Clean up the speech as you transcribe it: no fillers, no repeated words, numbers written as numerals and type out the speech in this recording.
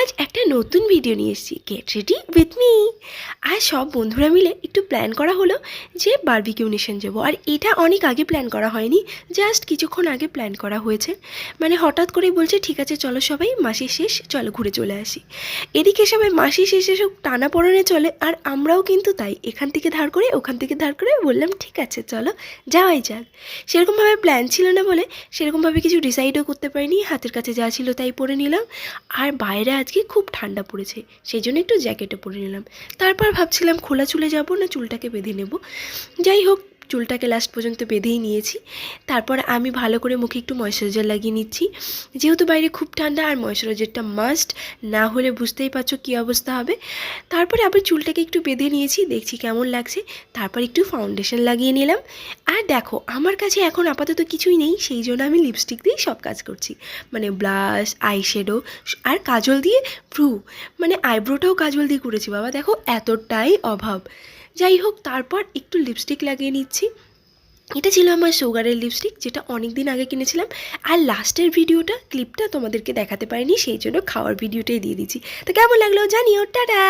আজ একটা নতুন ভিডিও নিয়ে এসেছি, গেট রেডি উইথ মি। আর সব বন্ধুরা মিলে একটু প্ল্যান করা হলো যে বারবিকিউ নেশন যাবো। আর এটা অনেক আগে প্ল্যান করা হয়নি, জাস্ট কিছুক্ষণ আগে প্ল্যান করা হয়েছে। মানে হঠাৎ করেই বলছে ঠিক আছে চলো সবাই, মাসি শেষ, চলো ঘুরে চলে আসি। এদিকে সবাই মাসি শেষে সব টানা পড়নে চলে, আর আমরাও কিন্তু তাই এখান থেকে ধার করে ওখান থেকে ধার করে বললাম ঠিক আছে চলো যাওয়াই যাক। সেরকমভাবে প্ল্যান ছিল না বলে সেরকমভাবে কিছু ডিসাইডও করতে পারিনি, হাতের কাছে যা ছিল তাই পরে নিলাম। আর বাইরে আজকে খুব ঠান্ডা পড়েছে, সেই জন্য একটু জ্যাকেটও পরে নিলাম। তারপর ভাবছিলাম খোলা চুলে যাব না চুলটাকে বেঁধে নেব। যাই হোক, চুলটাকে লাস্ট পর্যন্ত বেঁধেই নিয়েছি। তারপর আমি ভালো করে মুখে একটু ময়শ্চারাইজার লাগিয়ে নিচ্ছি, যেহেতু বাইরে খুব ঠান্ডা আর ময়শ্চারাইজারটা মাস্ট, না হলে বুঝতেই পারছো কী অবস্থা হবে। তারপরে আবার চুলটাকে একটু বেঁধে নিয়েছি, দেখছি কেমন লাগছে। তারপর একটু ফাউন্ডেশন লাগিয়ে নিলাম। আর দেখো আমার কাছে এখন আপাতত কিছুই নেই, সেই জন্য আমি লিপস্টিক দিয়েই সব কাজ করছি। মানে ব্লাশ, আইশ্যাডো আর কাজল দিয়ে ভ্রু, মানে আইব্রোটাও কাজল দিয়ে করেছি বাবা, দেখো এতটাই অভাব। যাই হোক, তারপর একটু লিপস্টিক লাগিয়ে নিচ্ছি। এটা ছিল আমার সুগারের লিপস্টিক, যেটা অনেক দিন আগে কিনেছিলাম। আর লাস্টের ভিডিওটা ক্লিপটা তোমাদেরকে দেখাতে পারিনি, সেই জন্য খাওয়ার ভিডিওটাই দিয়ে দিচ্ছি। তো কেমন লাগলো জানিও, টাটা।